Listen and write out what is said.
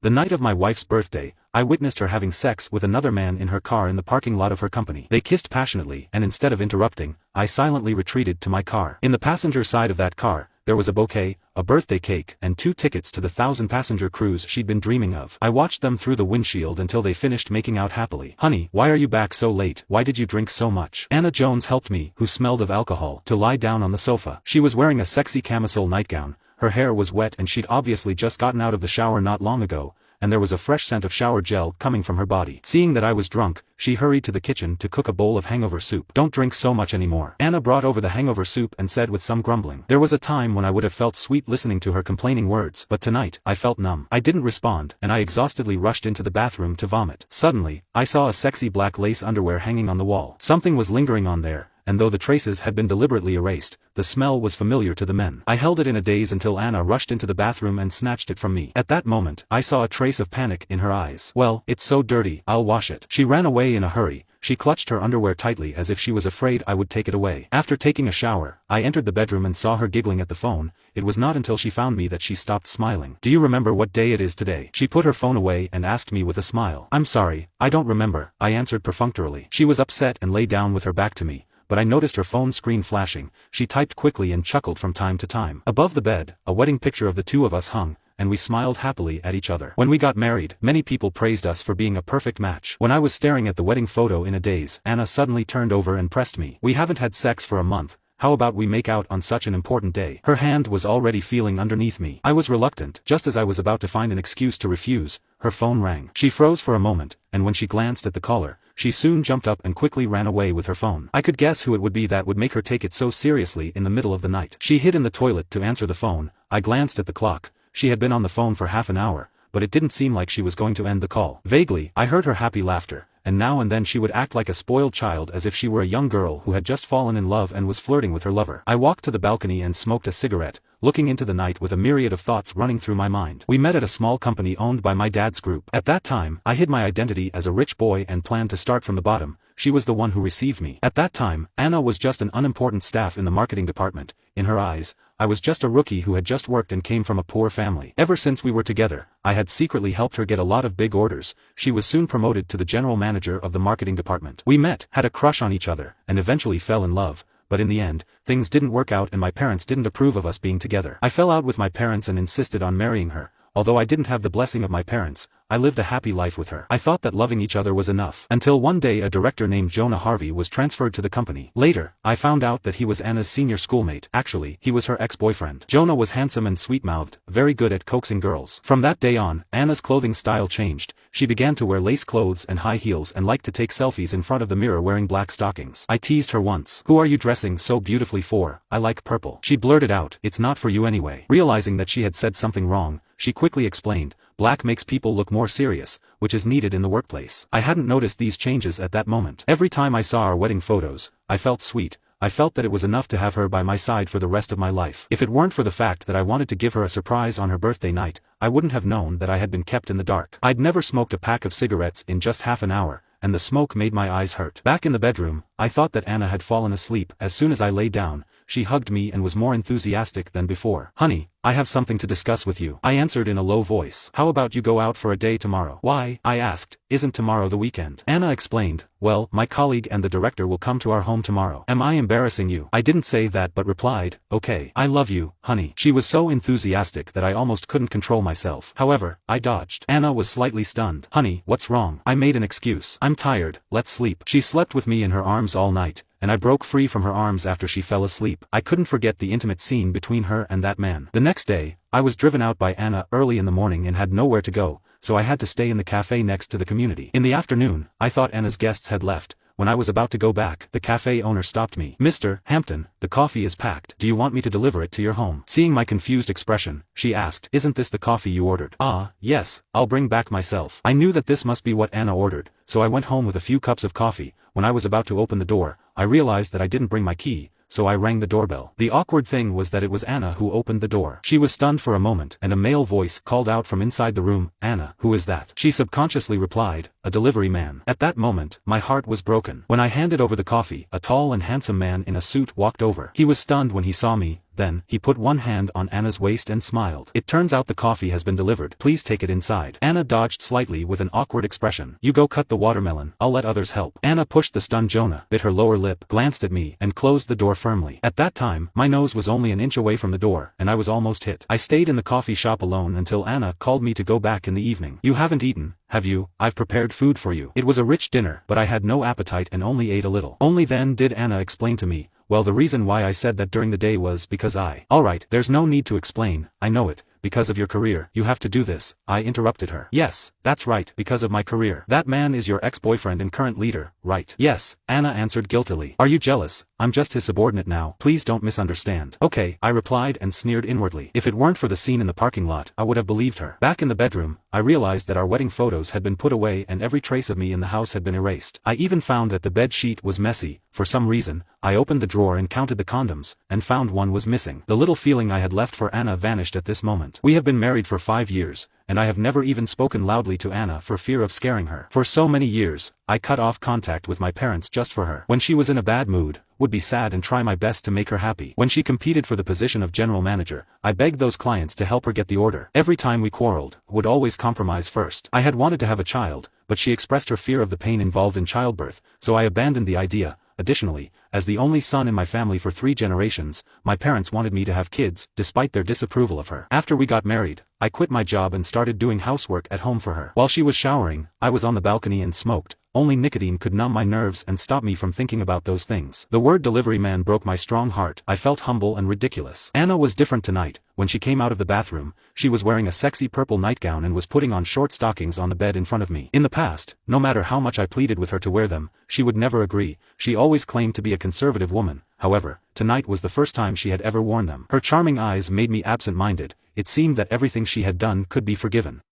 The night of my wife's birthday, I witnessed her having sex with another man in her car in the parking lot of her company. They kissed passionately, and instead of interrupting, I silently retreated to my car. In the passenger side of that car, there was a bouquet, a birthday cake, and 2 tickets to the 1,000-passenger cruise she'd been dreaming of. I watched them through the windshield until they finished making out happily. "Honey, why are you back so late? Why did you drink so much?" Anna Jones helped me, who smelled of alcohol, to lie down on the sofa. She was wearing a sexy camisole nightgown, her hair was wet and she'd obviously just gotten out of the shower not long ago, and there was a fresh scent of shower gel coming from her body. Seeing that I was drunk, she hurried to the kitchen to cook a bowl of hangover soup. "Don't drink so much anymore." Anna brought over the hangover soup and said with some grumbling. There was a time when I would have felt sweet listening to her complaining words, but tonight, I felt numb. I didn't respond, and I exhaustedly rushed into the bathroom to vomit. Suddenly, I saw a sexy black lace underwear hanging on the wall. Something was lingering on there, and though the traces had been deliberately erased, the smell was familiar to the men. I held it in a daze until Anna rushed into the bathroom and snatched it from me. At that moment, I saw a trace of panic in her eyes. "Well, it's so dirty, I'll wash it." She ran away in a hurry. She clutched her underwear tightly as if she was afraid I would take it away. After taking a shower, I entered the bedroom and saw her giggling at the phone. It was not until she found me that she stopped smiling. "Do you remember what day it is today?" She put her phone away and asked me with a smile. "I'm sorry, I don't remember," I answered perfunctorily. She was upset and lay down with her back to me, but I noticed her phone screen flashing. She typed quickly and chuckled from time to time. Above the bed, a wedding picture of the two of us hung, and we smiled happily at each other. When we got married, many people praised us for being a perfect match. When I was staring at the wedding photo in a daze, Anna suddenly turned over and pressed me. "We haven't had sex for a month. How about we make out on such an important day?" Her hand was already feeling underneath me. I was reluctant. Just as I was about to find an excuse to refuse, her phone rang. She froze for a moment, and when she glanced at the caller, she soon jumped up and quickly ran away with her phone. I could guess who it would be that would make her take it so seriously in the middle of the night. She hid in the toilet to answer the phone. I glanced at the clock. She had been on the phone for half an hour, but it didn't seem like she was going to end the call. Vaguely, I heard her happy laughter, and now and then she would act like a spoiled child as if she were a young girl who had just fallen in love and was flirting with her lover. I walked to the balcony and smoked a cigarette, looking into the night with a myriad of thoughts running through my mind. We met at a small company owned by my dad's group. At that time, I hid my identity as a rich boy and planned to start from the bottom. She was the one who received me. At that time, Anna was just an unimportant staff in the marketing department. In her eyes, I was just a rookie who had just worked and came from a poor family. Ever since we were together, I had secretly helped her get a lot of big orders. She was soon promoted to the general manager of the marketing department. We met, had a crush on each other, and eventually fell in love. But in the end, things didn't work out and my parents didn't approve of us being together. I fell out with my parents and insisted on marrying her. Although I didn't have the blessing of my parents, I lived a happy life with her. I thought that loving each other was enough. Until one day a director named Jonah Harvey was transferred to the company. Later, I found out that he was Anna's senior schoolmate. Actually, he was her ex-boyfriend. Jonah was handsome and sweet-mouthed, very good at coaxing girls. From that day on, Anna's clothing style changed. She began to wear lace clothes and high heels and liked to take selfies in front of the mirror wearing black stockings. I teased her once. "Who are you dressing so beautifully for? I like purple." She blurted out, "It's not for you anyway." Realizing that she had said something wrong, she quickly explained, "Black makes people look more serious, which is needed in the workplace." I hadn't noticed these changes at that moment. Every time I saw our wedding photos, I felt sweet. I felt that it was enough to have her by my side for the rest of my life. If it weren't for the fact that I wanted to give her a surprise on her birthday night, I wouldn't have known that I had been kept in the dark. I'd never smoked a pack of cigarettes in just half an hour, and the smoke made my eyes hurt. Back in the bedroom, I thought that Anna had fallen asleep. As soon as I lay down, she hugged me and was more enthusiastic than before. "Honey, I have something to discuss with you," I answered in a low voice. "How about you go out for a day tomorrow?" "Why?" I asked. "Isn't tomorrow the weekend?" Anna explained, "Well, my colleague and the director will come to our home tomorrow." "Am I embarrassing you?" I didn't say that but replied, "Okay. I love you, honey." She was so enthusiastic that I almost couldn't control myself. However, I dodged. Anna was slightly stunned. "Honey, what's wrong?" I made an excuse. "I'm tired, let's sleep." She slept with me in her arms all night, and I broke free from her arms after she fell asleep. I couldn't forget the intimate scene between her and that man. The next day, I was driven out by Anna early in the morning and had nowhere to go, so I had to stay in the cafe next to the community. In the afternoon, I thought Anna's guests had left. When I was about to go back, the cafe owner stopped me. "Mr. Hampton, the coffee is packed. Do you want me to deliver it to your home?" Seeing my confused expression, she asked, "Isn't this the coffee you ordered?" "Ah, yes, I'll bring back myself." I knew that this must be what Anna ordered, so I went home with a few cups of coffee. When I was about to open the door, I realized that I didn't bring my key, so I rang the doorbell. The awkward thing was that it was Anna who opened the door. She was stunned for a moment and a male voice called out from inside the room, "Anna, who is that?" She subconsciously replied, "A delivery man." At that moment, my heart was broken. When I handed over the coffee, a tall and handsome man in a suit walked over. He was stunned when he saw me, Then, he put one hand on Anna's waist and smiled. "It turns out the coffee has been delivered. Please take it inside." Anna dodged slightly with an awkward expression. "You go cut the watermelon, I'll let others help." Anna pushed the stunned Jonah, bit her lower lip, glanced at me, and closed the door firmly. At that time, my nose was only an inch away from the door, and I was almost hit. I stayed in the coffee shop alone until Anna called me to go back in the evening. "You haven't eaten, have you? I've prepared food for you." It was a rich dinner, but I had no appetite and only ate a little. Only then did Anna explain to me, well, the reason why I said that during the day was because Alright, there's no need to explain, I know it. Because of your career, you have to do this, I interrupted her. "Yes, that's right, because of my career." "That man is your ex-boyfriend and current leader, right?" "Yes," Anna answered guiltily. "Are you jealous? I'm just his subordinate now. Please don't misunderstand." "Okay," I replied and sneered inwardly. If it weren't for the scene in the parking lot, I would have believed her. Back in the bedroom, I realized that our wedding photos had been put away and every trace of me in the house had been erased. I even found that the bed sheet was messy. For some reason, I opened the drawer and counted the condoms, and found one was missing. The little feeling I had left for Anna vanished at this moment. We have been married for 5 years, and I have never even spoken loudly to Anna for fear of scaring her. For so many years, I cut off contact with my parents just for her. When she was in a bad mood, would be sad and try my best to make her happy. When she competed for the position of general manager, I begged those clients to help her get the order. Every time we quarreled, would always compromise first. I had wanted to have a child, but she expressed her fear of the pain involved in childbirth, so I abandoned the idea. Additionally, as the only son in my family for 3 generations, my parents wanted me to have kids, despite their disapproval of her. After we got married, I quit my job and started doing housework at home for her. While she was showering, I was on the balcony and smoked. Only nicotine could numb my nerves and stop me from thinking about those things. The word delivery man broke my strong heart. I felt humble and ridiculous. Anna was different tonight. When she came out of the bathroom, she was wearing a sexy purple nightgown and was putting on short stockings on the bed in front of me. In the past, no matter how much I pleaded with her to wear them, she would never agree. She always claimed to be a conservative woman. However, tonight was the first time she had ever worn them. Her charming eyes made me absent-minded. It seemed that everything she had done could be forgiven.